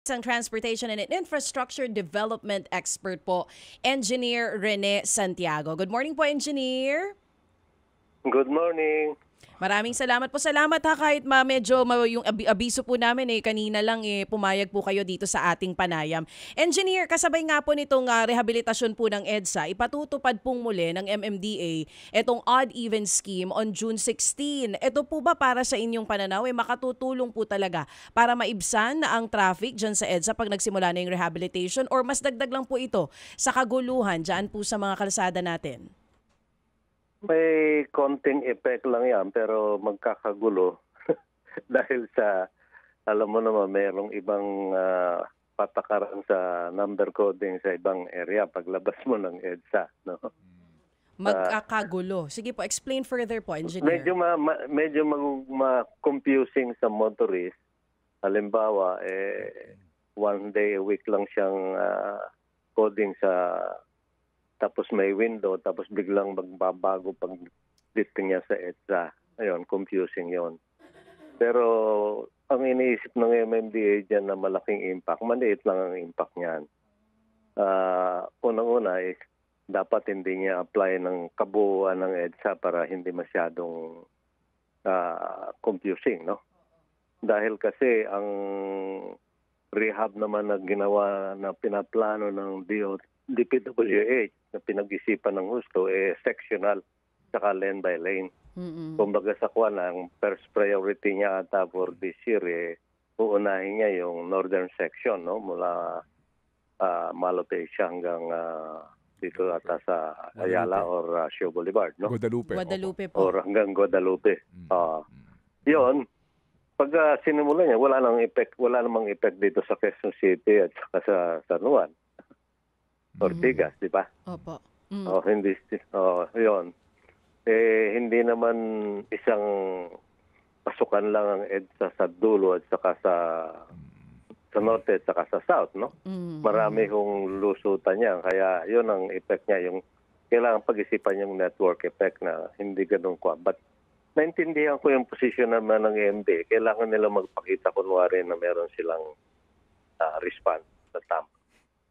Isang Transportation and Infrastructure Development Expert po, Engineer Rene Santiago. Good morning po, Engineer. Good morning. Maraming salamat po. Salamat ha, kahit medyo yung abiso po namin kanina lang pumayag po kayo dito sa ating panayam. Engineer, kasabay nga po nitong rehabilitasyon po ng EDSA, ipatutupad pong muli ng MMDA itong odd-even scheme on June 16. Ito po ba para sa inyong pananaw makatutulong po talaga para maibsan na ang traffic dyan sa EDSA pag nagsimula na yung rehabilitation, or mas dagdag lang po ito sa kaguluhan dyan po sa mga kalsada natin? May konting effect lang yan pero magkakagulo dahil sa, alam mo naman, mayroong ibang patakaran sa number coding sa ibang area paglabas mo ng EDSA. No? Magkakagulo. Sige po, explain further po, Engineer. Medyo confusing sa motorist. Halimbawa, one day a week lang siyang coding sa... Tapos may window, tapos biglang magbabago pag listing niya sa EDSA. Ayun, confusing yon. Pero ang iniisip ng MMDA dyan na malaking impact, maliit lang ang impact niyan. Unang-una is dapat hindi niya apply ng kabuuan ng EDSA para hindi masyadong confusing, no? Dahil kasi ang rehab naman na ginawa na pinaplano ng DPWH na pinag-isipan ng husto sectional saka lane by lane. Kumbaga sa kuwan, ang first priority niya ata for this year uunahin niya yung northern section, no, mula Malopecia hanggang dito ata sa Ayala or Show Boulevard, no? Guadalupe po. Or hanggang Guadalupe. Yun, pag sinimula niya, wala namang effect dito sa Quezon City at saka sa San Juan. Ortigas, di ba? Opo. Yun. Hindi naman isang pasukan lang ang EDSA sa dulo at saka sa norte at saka sa south, no? Marami hong lusutan niya. Kaya yun ang effect niya. Yung kailangan pag-isipan yung network effect na hindi ganun kwa. But naintindihan ko yung position naman ng EMB. Kailangan nila magpakita kunwari na meron silang response sa tama.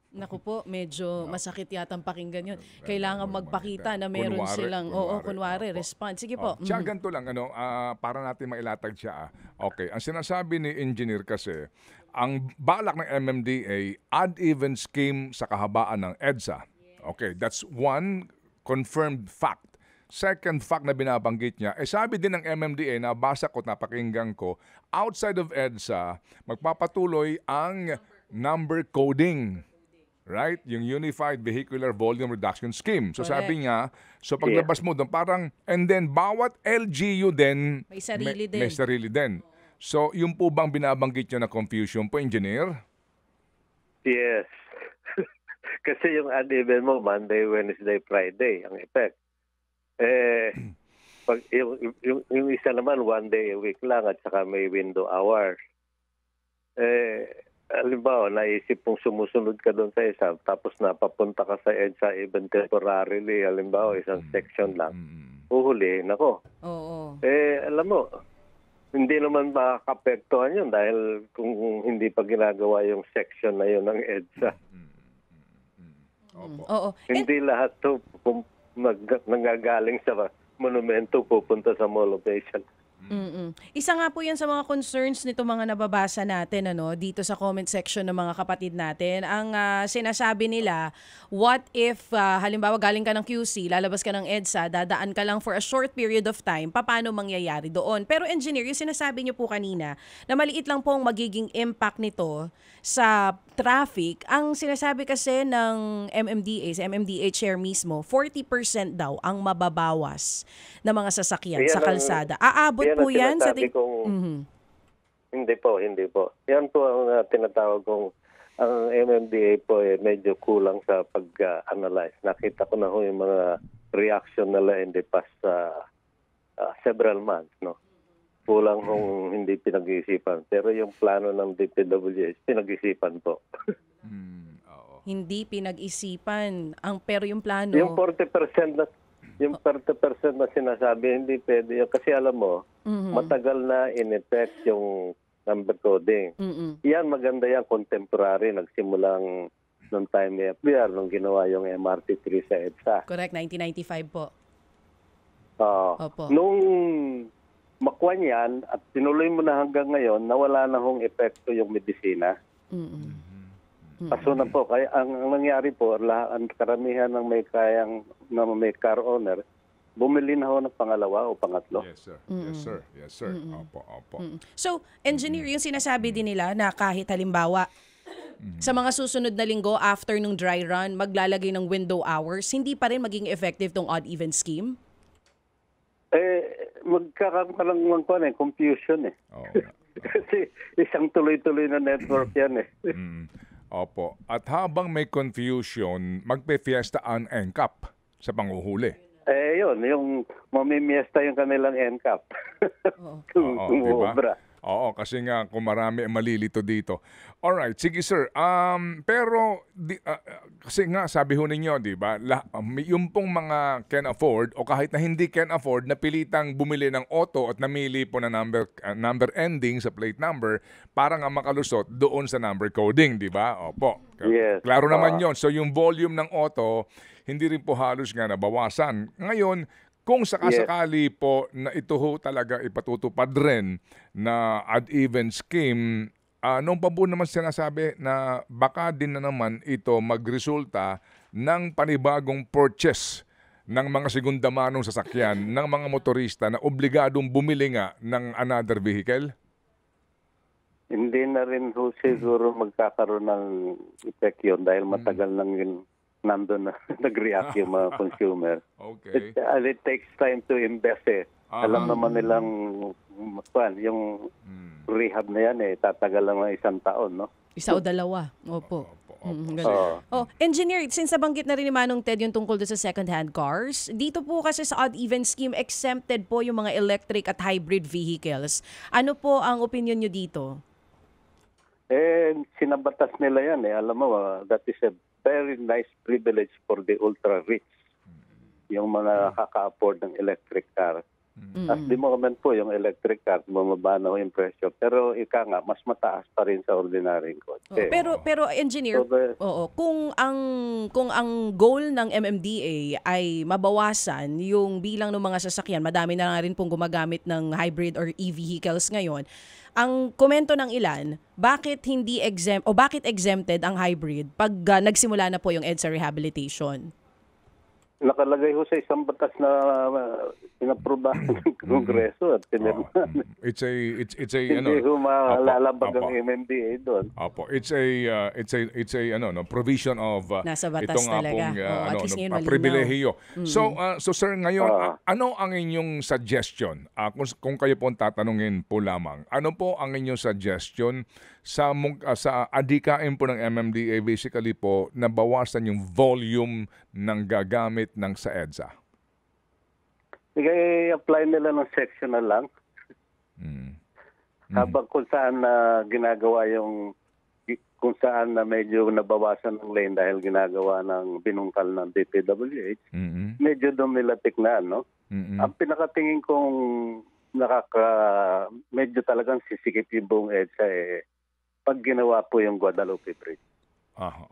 Naku po, medyo masakit yatang pakinggan yun. Kailangan magpakita na meron silang, kunwari, response. Sige po. Siya, ganito lang, para natin mailatag siya. Okay, ang sinasabi ni Engineer kasi, ang balak ng MMDA, odd-even scheme sa kahabaan ng EDSA. Okay, that's one confirmed fact. Second fact na binabanggit niya, sabi din ng MMDA, nabasa ko, napakinggan ko, outside of EDSA, magpapatuloy ang number coding. Right? Yung Unified Vehicular Volume Reduction Scheme. So correct. Sabi niya, so paglabas mo doon, parang, and then bawat LGU din, may sarili din. May sarili din. So yung po bang binabanggit niyo na confusion po, Engineer? Yes. Kasi yung odd-even mo, Monday, Wednesday, Friday, ang effect. Pag yung isa naman, one day a week lang at saka may window hours. Halimbawa, naisip mong sumusunod ka doon sa isa, tapos napapunta ka sa EDSA even temporarily, halimbawa, isang section lang, uhulihin ako. Oo. Alam mo, hindi naman makakapektuhan yun dahil kung hindi pa ginagawa yung section na yun ng EDSA. Oo. Hindi lahat to nanggagaling sa monumento pupunta sa Malopecia. Isa nga po yan sa mga concerns nito mga nababasa natin dito sa comment section ng mga kapatid natin. Ang sinasabi nila, what if halimbawa galing ka ng QC, lalabas ka ng EDSA, dadaan ka lang for a short period of time, paano mangyayari doon? Pero Engineer, yung sinasabi niyo po kanina na maliit lang po ang magiging impact nito sa traffic, ang sinasabi kasi ng MMDA, sa MMDA chair mismo, 40% daw ang mababawas na mga sasakyan sa kalsada. Aabot po yan sa Hindi po. Yan po ang tinatawag kong ang MMDA po medyo kulang sa pag-analyze. Nakita ko na ho yung mga reaction nila in the past several months, no? Kulang hong hindi pinag-iisipan. Pero yung plano ng DPWH, pinag-isipan po. Hindi pinag-isipan. Pero yung plano... Yung 40% na sinasabi, hindi pwede. Kasi alam mo, matagal na in effect yung number coding. Mm-mm. Yan, maganda yan, contemporary. Nagsimulang noong time ni FBR, nung ginawa yung MRT3 sa EDSA. Correct, 1995 po. Opo. Nung makuha niyan at tinuloy mo na hanggang ngayon, nawala na hong epekto yung medisina. Mm-mm. Kaso na po, kaya ang nangyari po, ang karamihan ng may car owner, bumili na ho ng pangalawa o pangatlo. Yes, sir. Yes, sir. Yes, sir. Opo, opo. So, engineer, yung sinasabi din nila na kahit halimbawa sa mga susunod na linggo after nung dry run, maglalagay ng window hours, hindi pa rin maging effective tong odd-even scheme? Magkakaroon pa lang ng confusion eh. Oo. Kasi isang tuloy-tuloy na network yan eh. Opo. At habang may confusion, magpe-fiesta ang NCAP sa panguhuli. Yun, yung mamimiesta yung kanilang NCAP. Oo, diba? Umubra. Oo, kasi nga kung marami ang malilito dito. Alright, sige sir. Pero kasi nga sabi ho ninyo, 'di ba? Yung pong mga can afford o kahit na hindi can afford, napilitang bumili ng auto at namili po na number ending sa plate number para nga makalusot doon sa number coding, 'di ba? Opo. Yes. Klaro naman 'yon. So yung volume ng auto hindi rin po halos nga nabawasan. Ngayon, kung sakasakali po na ito ho talaga ipatutupad rin na odd-even scheme, nung pa po naman sinasabi na baka din na naman ito magresulta ng panibagong purchase ng mga segunda manong sasakyan ng mga motorista na obligadong bumili nga ng another vehicle? Hindi na rin ho siguro magkakaroon ng effect yun dahil matagal nang yun nandun na nag-react yung mga consumer. Okay. It takes time to invest eh. Alam naman nilang yung rehab na yan eh, tatagal lang ng 1 taon, no? 1 o 2. Opo. Engineer, since nabanggit na rin ni Manong Ted yung tungkol doon sa second-hand cars, dito po kasi sa odd-even scheme, exempted po yung mga electric at hybrid vehicles. Ano po ang opinion nyo dito? Sinabatas nila yan eh. Alam mo, that is a very nice privilege for the ultra-rich. Yung mga kaka-afford ng electric car. At the moment po, yung electric car, bumaba na yung presyo. Pero ika nga, mas mataas pa rin sa ordinary kotse. Pero engineer, kung ang goal ng MMDA ay mabawasan yung bilang ng mga sasakyan, madami na nga rin pong gumagamit ng hybrid or e-vehicles ngayon. Ang komento ng ilan, bakit hindi bakit exempted ang hybrid pag nagsimula na po yung EDSA rehabilitation? Nakalagay ho sa isang batas na inaprubahan ng Kongreso at pinirmahan. It's a Hindi ho malalabag ang MMDA doon. Opo, it's a provision of nasa batas itong talaga. At least ngayon malinaw. pribilehiyo. So sir ngayon, ano ang inyong suggestion? Kung kayo po tatanungin po lamang, ano po ang inyong suggestion sa adikain po ng MMDA basically po na bawasan yung volume ng gagamit ng sa EDSA? I-apply nila ng sectional lang. Habang kung saan na ginagawa kung saan na medyo nabawasan ng lane dahil ginagawa ng binungkal ng DPWH, medyo doon nila tiknaan, no? Ang pinakatingin kong medyo talagang sisikip yung buong EDSA pag ginawa po yung Guadalupe Bridge.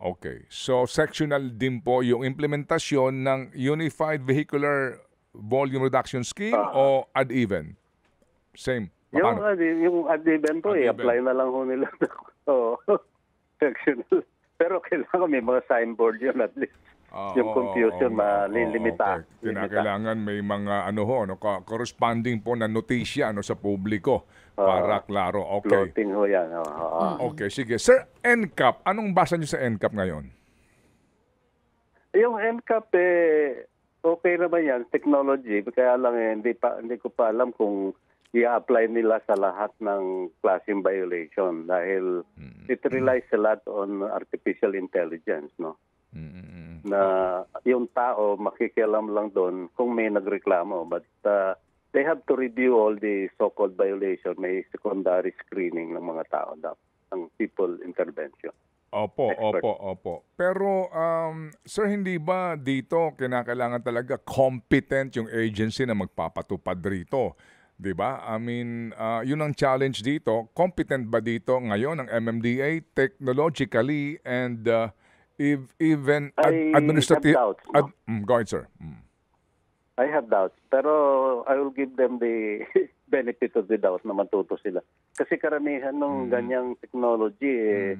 Okay. So, sectional din po yung implementasyon ng Unified Vehicular Volume Reduction Scheme o odd-even? Same. Yung odd-even po, i-apply na lang ho nila. Sectional. Pero kailangan may mga signboard yun at least. Yung confusion malilimita. Okay. Kailangan may mga corresponding po na notisya sa publiko para klaro. Okay. Floating ho yan. Okay, sige. Sir, NCAP, anong basa niyo sa NCAP ngayon? Yung NCAP okay naman yan, technology. Kaya lang hindi ko pa alam kung i-apply nila sa lahat ng klaseng violation dahil it relies a lot on artificial intelligence, no? Na yung tao makikialam lang doon kung may nagreklamo, but they have to review all the so-called violation. May secondary screening ng mga tao ng people intervention. Opo. Pero sir, hindi ba dito kinakailangan talaga competent yung agency na magpapatupad rito? 'Di ba? I mean, yun ang challenge dito. Competent ba dito ngayon ang MMDA technologically and even I have administrative? doubts, no? Go ahead, sir. I have doubts. Pero I will give them the benefit of the doubt na matuto sila. Kasi karamihan ng ganyang technology,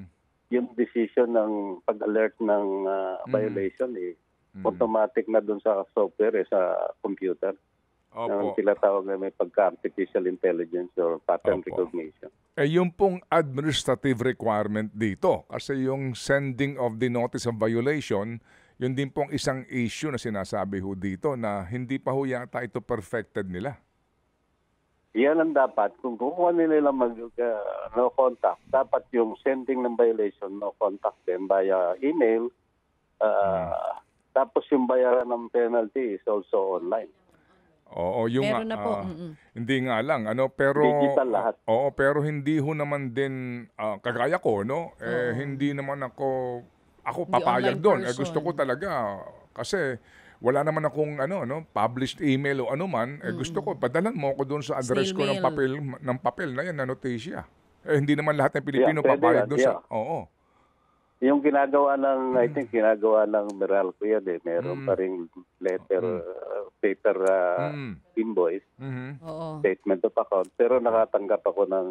yung decision ng pag-alert ng violation, automatic na dun sa software, sa computer. Ang Opo. sila tawag na may pagka-artificial intelligence or pattern Opo. recognition. Yung pong administrative requirement dito, kasi yung sending of the notice of violation, yun din pong isang issue na sinasabi ho dito na hindi pa ho yata ito perfected nila. Yan ang dapat. Kung kukuha nila no contact, dapat yung sending ng violation, no contact them via email. Tapos yung bayaran ng penalty is also online. Oo, yung Meron na po. hindi nga lang pero Digital lahat. Oo, pero hindi ho naman din kagaya ko, no? Hindi naman ako Hindi papayag online doon. person. Gusto ko talaga kasi wala naman akong published email o anuman. Gusto ko padalan mo ako doon sa address ko Snail ng papel na yan na notisya. Hindi naman lahat ng Pilipino Yeah, pwede papayag yan, doon sa yeah. Oo. Yung ginagawa ng, I think, ginagawa ng Meralco yan meron pa ring letter, paper invoice, Oo. statement of account, pero nakatanggap ako ng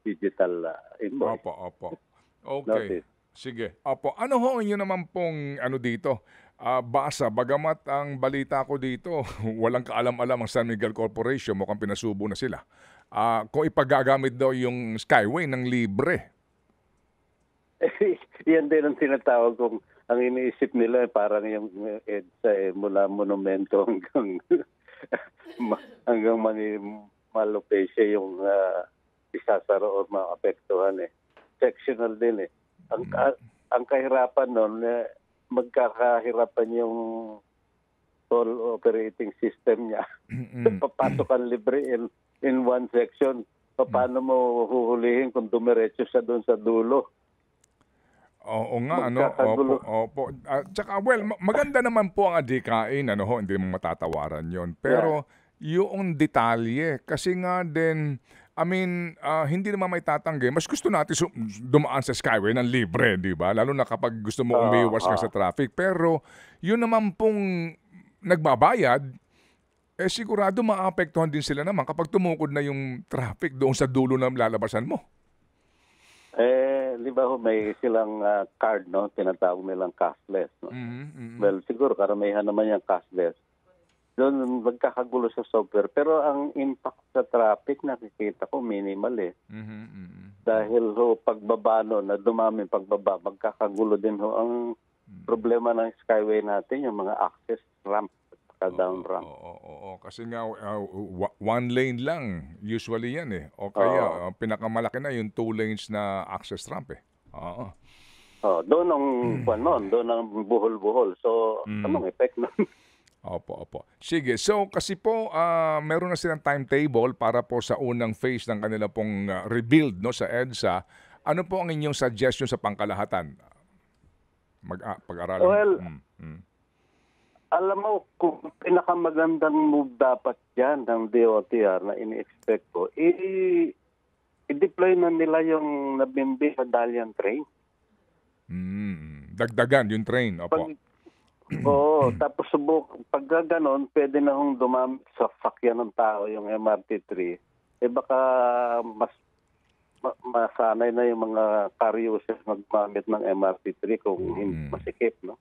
digital invoice. Opo. Okay. Notice. Sige. Opo. Ano ho yun naman pong dito? Basa, bagamat ang balita ko dito, walang kaalam-alam ang San Miguel Corporation, mukhang pinasubo na sila. Kung ipagagamit daw yung Skyway ng libre. Yan din ang tinatawag kong, ang iniisip nila parang yung EDSA mula monumento hanggang Malupecia yung isasara o maapektuhan sectional din ang kahirapan nun magkakahirapan yung toll operating system niya. Papasok ang libre in one section. Paano mo huhulihin kung dumiretso siya doon sa dulo? Oo nga, Opo. Tsaka, maganda naman po ang adikain, hindi mo matatawaran yon. Pero, yung detalye, kasi nga din, hindi naman may tatanggi. Mas gusto natin dumaan sa Skyway ng libre, di ba? Lalo na kapag gusto mo umiwas ka sa traffic. Pero, yun naman pong nagbabayad, sigurado maapektuhan din sila naman kapag tumukod na yung traffic doon sa dulo ng lalabasan mo. Di ba may silang card, no? Tinatawag nilang cashless. No? Well, siguro karamihan naman yung cashless. Doon magkakagulo sa software. Pero ang impact sa traffic, nakikita ko minimal Dahil pagbaba na dumami pagbaba, magkakagulo din ang problema ng Skyway natin, yung mga access ramp at down ramp. Oo. Kasi nga, one lane lang, usually yan O kaya, pinakamalaki na yung 2 lanes na access ramp Oo. Doon ang buhol-buhol. So, anong effect nun? Opo. Sige, so kasi po meron na silang timetable para po sa unang phase ng kanila pong rebuild sa EDSA. Ano po ang inyong suggestion sa pangkalahatan? Pag-aralan. Well, alam mo, kung pinakamagandang move dapat yan ng DOTR na ini-expect ko, i-deploy na nila yung nabimbi sa Dalian train. Dagdagan yung train, opo. Tapos pag gano'n, pwede na hong dumamit sa sakyan ng tao yung MRT3. Baka masanay na yung mga car users maggamit ng MRT3 kung hindi masikip, no?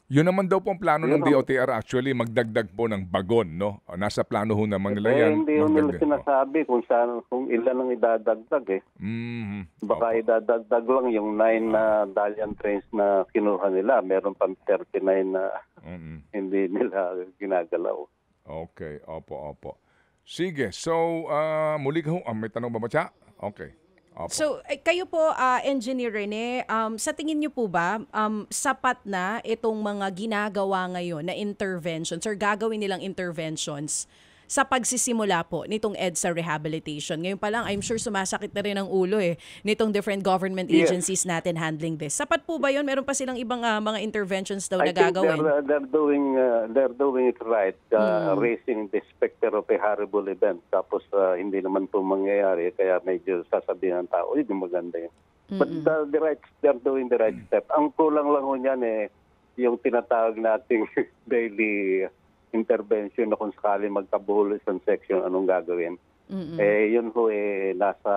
Yun naman daw po ang plano ng DOTR actually, magdagdag po ng bagon, no? Nasa plano ho naman nila yan. Hindi ho nila sinasabi kung ilan ang idadagdag Baka idadagdag lang yung 9 na Dalian trains na kinuha nila. Meron pang 39 na hindi nila ginagalaw. Okay, opo. Sige, so muli ka ho. May tanong ba Cha? Okay. Opo. So, kayo po, Engineer Rene, sa tingin niyo po ba, sapat na itong mga ginagawa ngayon na interventions or gagawin nilang interventions sa pagsisimula po nitong EDSA rehabilitation? Ngayon pa lang, I'm sure sumasakit na rin ang ulo nitong different government Yes. agencies natin handling this. Sapat po ba yun? Meron pa silang ibang mga interventions daw I na think gagawin? they're doing it right, raising the specter of a horrible event. Tapos hindi naman po mangyayari, kaya medyo sasabihin ng tao, hindi maganda yun. But they're doing the right step. Ang kulang lang ho niyan yung tinatawag nating daily intervention na kung sakali magkabuhol isang section, anong gagawin. Yun ho nasa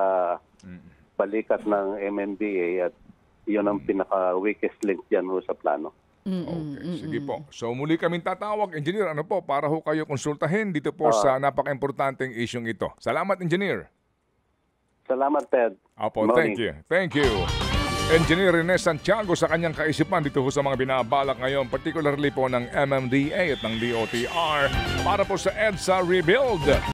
balikat ng MMDA at yun ang pinaka-weakest link dyan ho sa plano. Okay, sige po. So muli kaming tatawag, Engineer, para ho kayo konsultahin dito po sa napaka-importanteng isyong ito. Salamat, Engineer. Salamat, Ted. Opo, Morning. thank you. Thank you. Engineer Rene Santiago sa kanyang kaisipan dito ho sa mga binabalak ngayon, particularly po ng MMDA at ng DOTR para po sa EDSA Rebuild.